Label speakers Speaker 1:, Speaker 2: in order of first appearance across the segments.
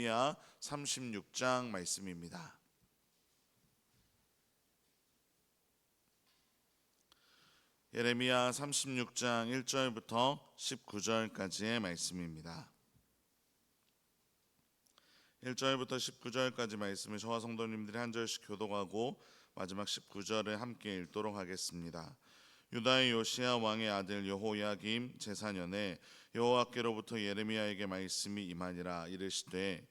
Speaker 1: 예레미야 36장 말씀입니다. 예레미야 36장 1절부터 19절까지의 말씀입니다. 1절부터 19절까지 말씀을 저와 성도님들이 한 절씩 교독하고 마지막 19절을 함께 읽도록 하겠습니다. 유다의 요시야 왕의 아들 여호야김 제4년에 여호와께로부터 예레미야에게 말씀이 임하니라. 이르시되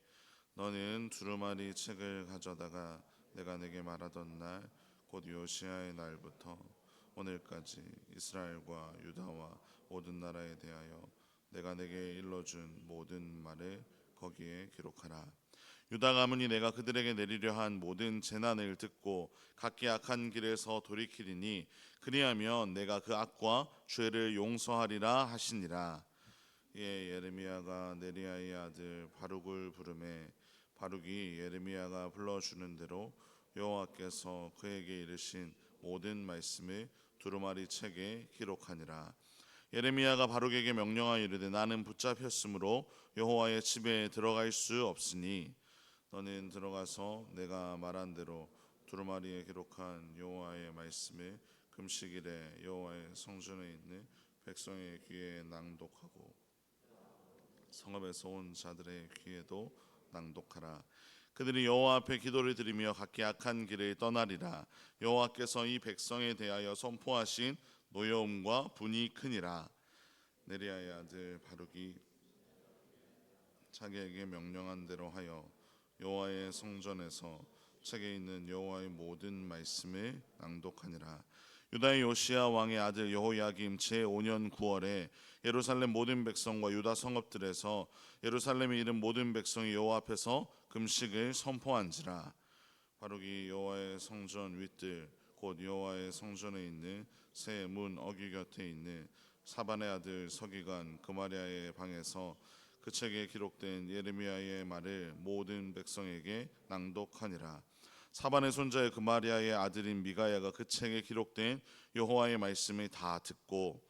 Speaker 1: 너는 두루마리 책을 가져다가 내가 내게 말하던 날 곧 요시야의 날부터 오늘까지 이스라엘과 유다와 모든 나라에 대하여 내가 내게 일러준 모든 말을 거기에 기록하라. 유다 가문이 내가 그들에게 내리려 한 모든 재난을 듣고 각기 악한 길에서 돌이키리니 그리하면 내가 그 악과 죄를 용서하리라 하시니라. 이에 예레미야가 네리야의 아들 바룩을 부르매 바룩이 예레미야가 불러주는 대로 여호와께서 그에게 이르신 모든 말씀을 두루마리 책에 기록하니라. 예레미야가 바룩에게 명령하여 이르되 나는 붙잡혔으므로 여호와의 집에 들어갈 수 없으니 너는 들어가서 내가 말한 대로 두루마리에 기록한 여호와의 말씀을 금식일에 여호와의 성전에 있는 백성의 귀에 낭독하고 성읍에서 온 자들의 귀에도 낭독하라. 그들이 여호와 앞에 기도를 드리며 각기 악한 길을 떠나리라. 여호와께서 이 백성에 대하여 선포하신 노여움과 분이 크니라. 네리야의 아들 바룩이 자기에게 명령한 대로 하여 여호와의 성전에서 책에 있는 여호와의 모든 말씀을 낭독하니라. 유다의 요시야 왕의 아들 여호야김 제5년 9월에 예루살렘 모든 백성과 유다 성읍들에서 예루살렘에 이른 모든 백성이 여호와 앞에서 금식을 선포한지라. 바룩이 여호와의 성전 윗뜰 곧 여호와의 성전에 있는 새 문 어귀 곁에 있는 사반의 아들 서기관 그마리아의 방에서 그 책에 기록된 예레미야의 말을 모든 백성에게 낭독하니라. 사반의 손자의 그마리아의 아들인 미가야가 그 책에 기록된 여호와의 말씀을 다 듣고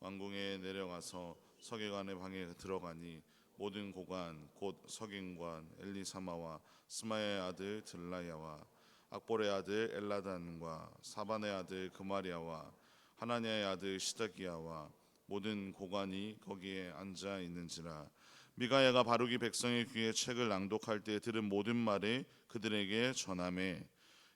Speaker 1: 왕궁에 내려가서 서기관의 방에 들어가니 모든 고관 곧 서긴관 엘리사마와 스마야의 아들 들라야와 악볼의 아들 엘라단과 사반의 아들 그마리아와 하나냐의 아들 시드기야와 모든 고관이 거기에 앉아 있는지라. 미가야가 바룩이 백성의 귀에 책을 낭독할 때 들은 모든 말을 그들에게 전하매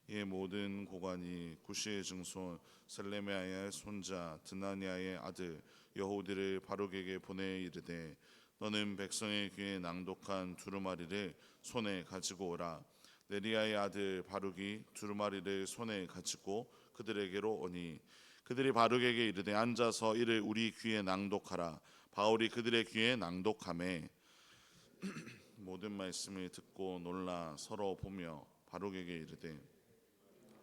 Speaker 1: 이에 모든 고관이 구시의 증손 셀레미야의 손자 드나니아의 아들 여호디를 바룩에게 보내 이르되 너는 백성의 귀에 낭독한 두루마리를 손에 가지고 오라. 네리야의 아들 바룩이 두루마리를 손에 가지고 그들에게로 오니 그들이 바룩에게 이르되 앉아서 이를 우리 귀에 낭독하라. 바울이 그들의 귀에 낭독하매 모든 말씀을 듣고 놀라 서로 보며 바룩에게 이르되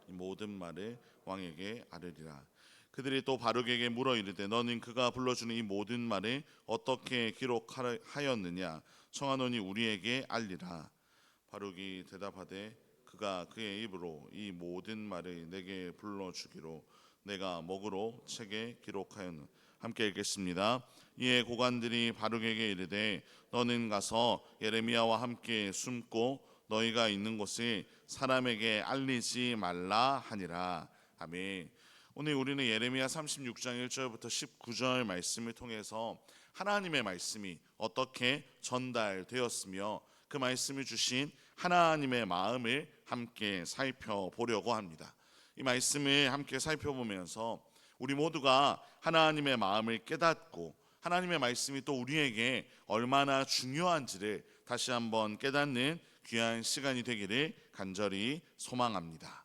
Speaker 1: 이 모든 말을 왕에게 아뢰리라. 그들이 또 바룩에게 물어 이르되 너는 그가 불러주는 이 모든 말을 어떻게 기록하였느냐 청하노니 우리에게 알리라. 바룩이 대답하되 그가 그의 입으로 이 모든 말을 내게 불러주기로 내가 먹으로 책에 기록하였노. 함께 읽겠습니다. 이에 고관들이 바룩에게 이르되 너는 가서 예레미야와 함께 숨고 너희가 있는 곳을 사람에게 알리지 말라 하니라. 아멘. 오늘 우리는 예레미야 36장 1절부터 19절 말씀을 통해서 하나님의 말씀이 어떻게 전달되었으며 그 말씀을 주신 하나님의 마음을 함께 살펴보려고 합니다. 이 말씀을 함께 살펴보면서 우리 모두가 하나님의 마음을 깨닫고 하나님의 말씀이 또 우리에게 얼마나 중요한지를 다시 한번 깨닫는 귀한 시간이 되기를 간절히 소망합니다.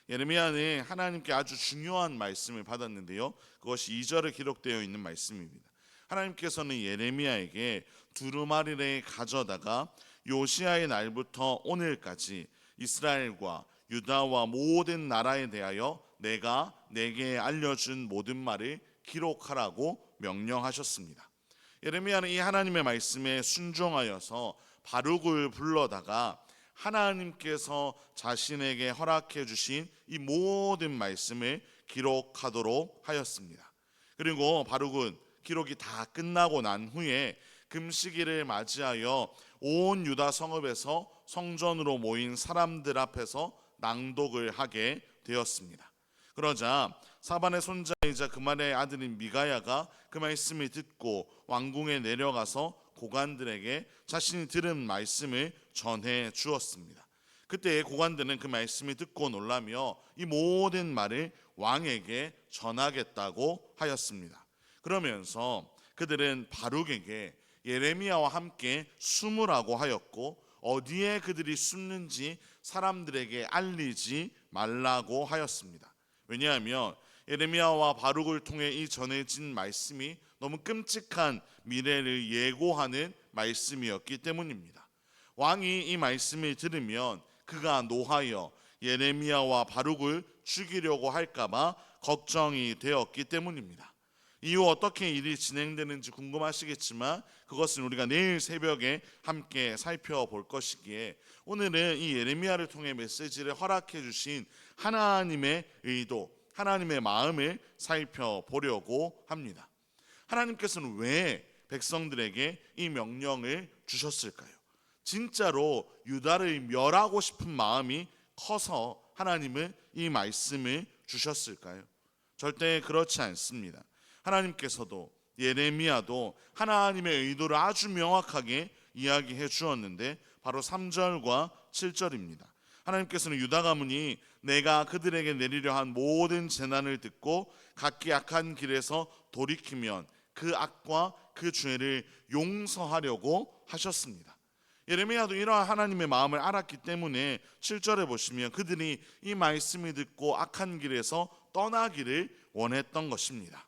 Speaker 1: 예레미야는 하나님께 아주 중요한 말씀을 받았는데요, 그것이 2절에 기록되어 있는 말씀입니다. 하나님께서는 예레미야에게 두루마리를 가져다가 요시야의 날부터 오늘까지 이스라엘과 유다와 모든 나라에 대하여 내가 내게 알려준 모든 말을 기록하라고 명령하셨습니다. 예레미야는 이 하나님의 말씀에 순종하여서 바룩을 불러다가 하나님께서 자신에게 허락해 주신 이 모든 말씀을 기록하도록 하였습니다. 그리고 바룩은 기록이 다 끝나고 난 후에 금식일을 맞이하여 온 유다 성읍에서 성전으로 모인 사람들 앞에서 낭독을 하게 되었습니다. 그러자 사반의 손자이자 그말의 아들인 미가야가 그 말씀을 듣고 왕궁에 내려가서 고관들에게 자신이 들은 말씀을 전해 주었습니다. 그때 고관들은 그 말씀을 듣고 놀라며 이 모든 말을 왕에게 전하겠다고 하였습니다. 그러면서 그들은 바룩에게 예레미야와 함께 숨으라고 하였고 어디에 그들이 숨는지 사람들에게 알리지 말라고 하였습니다. 왜냐하면 예레미야와 바룩을 통해 이 전해진 말씀이 너무 끔찍한 미래를 예고하는 말씀이었기 때문입니다. 왕이 이 말씀을 들으면 그가 노하여 예레미야와 바룩을 죽이려고 할까봐 걱정이 되었기 때문입니다. 이후 어떻게 일이 진행되는지 궁금하시겠지만 그것은 우리가 내일 새벽에 함께 살펴볼 것이기에 오늘은 이 예레미야를 통해 메시지를 허락해 주신 하나님의 의도, 하나님의 마음을 살펴보려고 합니다. 하나님께서는 왜 백성들에게 이 명령을 주셨을까요? 진짜로 유다를 멸하고 싶은 마음이 커서 하나님은 이 말씀을 주셨을까요? 절대 그렇지 않습니다. 하나님께서도 예레미야도 하나님의 의도를 아주 명확하게 이야기해 주었는데 바로 3절과 7절입니다. 하나님께서는 유다 가문이 내가 그들에게 내리려 한 모든 재난을 듣고 각기 악한 길에서 돌이키면 그 악과 그 죄를 용서하려고 하셨습니다. 예레미야도 이러한 하나님의 마음을 알았기 때문에 7절에 보시면 그들이 이 말씀을 듣고 악한 길에서 떠나기를 원했던 것입니다.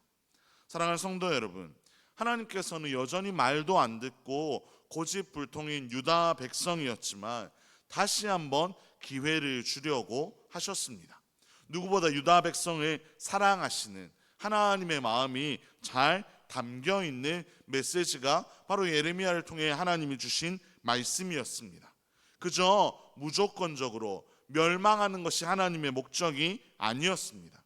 Speaker 1: 사랑하는 성도 여러분, 하나님께서는 여전히 말도 안 듣고 고집불통인 유다 백성이었지만 다시 한번 기회를 주려고 하셨습니다. 누구보다 유다 백성을 사랑하시는 하나님의 마음이 잘 담겨 있는 메시지가 바로 예레미야를 통해 하나님이 주신 말씀이었습니다. 그저 무조건적으로 멸망하는 것이 하나님의 목적이 아니었습니다.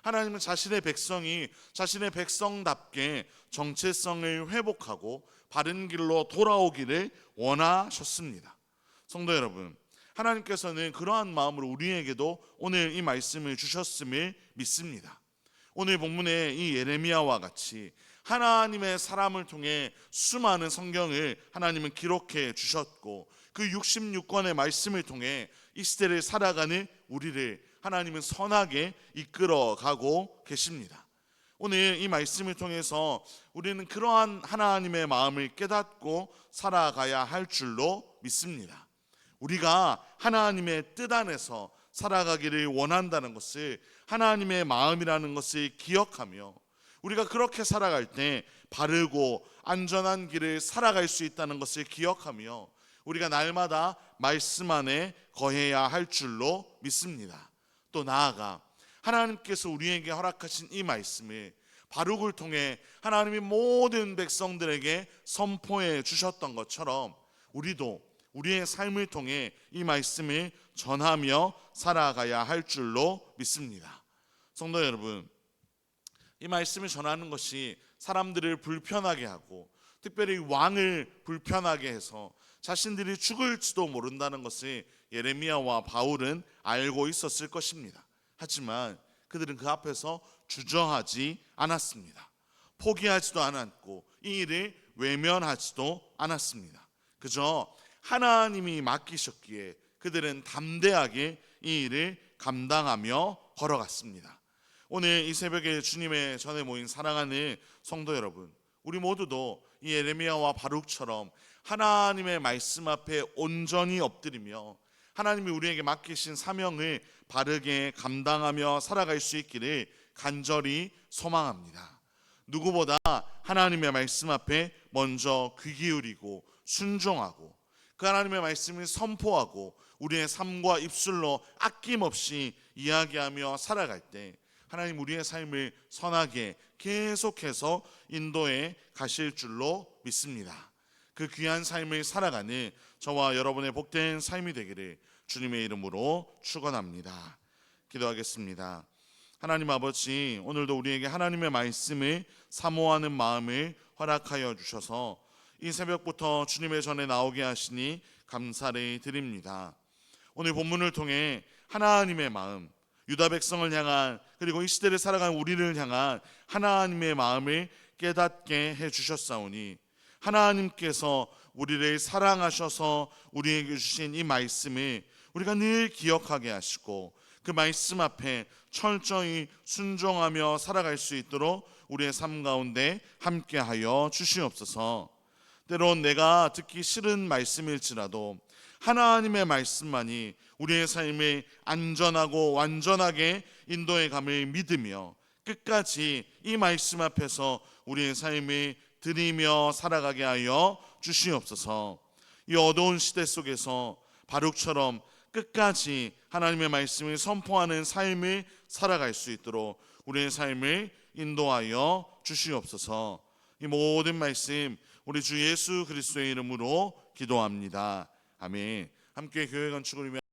Speaker 1: 하나님은 자신의 백성이 자신의 백성답게 정체성을 회복하고 바른 길로 돌아오기를 원하셨습니다. 성도 여러분, 하나님께서는 그러한 마음으로 우리에게도 오늘 이 말씀을 주셨음을 믿습니다. 오늘 본문의 이 예레미야와 같이 하나님의 사람을 통해 수많은 성경을 하나님은 기록해 주셨고 그 66권의 말씀을 통해 이 시대를 살아가는 우리를 하나님은 선하게 이끌어가고 계십니다. 오늘 이 말씀을 통해서 우리는 그러한 하나님의 마음을 깨닫고 살아가야 할 줄로 믿습니다. 우리가 하나님의 뜻 안에서 살아가기를 원한다는 것을, 하나님의 마음이라는 것을 기억하며 우리가 그렇게 살아갈 때 바르고 안전한 길을 살아갈 수 있다는 것을 기억하며 우리가 날마다 말씀 안에 거해야 할 줄로 믿습니다. 또 나아가 하나님께서 우리에게 허락하신 이 말씀을 바룩을 통해 하나님이 모든 백성들에게 선포해 주셨던 것처럼 우리도 우리의 삶을 통해 이 말씀을 전하며 살아가야 할 줄로 믿습니다. 성도 여러분, 이 말씀을 전하는 것이 사람들을 불편하게 하고 특별히 왕을 불편하게 해서 자신들이 죽을지도 모른다는 것을 예레미야와 바울은 알고 있었을 것입니다. 하지만 그들은 그 앞에서 주저하지 않았습니다. 포기하지도 않았고 이 일을 외면하지도 않았습니다. 그저 하나님이 맡기셨기에 그들은 담대하게 이 일을 감당하며 걸어갔습니다. 오늘 이 새벽에 주님의 전에 모인 사랑하는 성도 여러분, 우리 모두도 이 예레미야와 바룩처럼 하나님의 말씀 앞에 온전히 엎드리며 하나님이 우리에게 맡기신 사명을 바르게 감당하며 살아갈 수 있기를 간절히 소망합니다. 누구보다 하나님의 말씀 앞에 먼저 귀 기울이고 순종하고 그 하나님의 말씀을 선포하고 우리의 삶과 입술로 아낌없이 이야기하며 살아갈 때 하나님 우리의 삶을 선하게 계속해서 인도해 가실 줄로 믿습니다. 그 귀한 삶을 살아가는 저와 여러분의 복된 삶이 되기를 주님의 이름으로 축원합니다. 기도하겠습니다. 하나님 아버지, 오늘도 우리에게 하나님의 말씀을 사모하는 마음을 허락하여 주셔서 이 새벽부터 주님의 전에 나오게 하시니 감사를 드립니다. 오늘 본문을 통해 하나님의 마음, 유다 백성을 향한, 그리고 이 시대를 살아가는 우리를 향한 하나님의 마음을 깨닫게 해주셨사오니 하나님께서 우리를 사랑하셔서 우리에게 주신 이 말씀을 우리가 늘 기억하게 하시고 그 말씀 앞에 철저히 순종하며 살아갈 수 있도록 우리의 삶 가운데 함께하여 주시옵소서. 때론 내가 듣기 싫은 말씀일지라도 하나님의 말씀만이 우리의 삶을 안전하고 완전하게 인도해 감을 믿으며 끝까지 이 말씀 앞에서 우리의 삶을 드리며 살아가게 하여 주시옵소서. 이 어두운 시대 속에서 바룩처럼 끝까지 하나님의 말씀을 선포하는 삶을 살아갈 수 있도록 우리의 삶을 인도하여 주시옵소서. 이 모든 말씀 우리 주 예수 그리스도의 이름으로 기도합니다. 아멘. 함께 교회 건축을 위한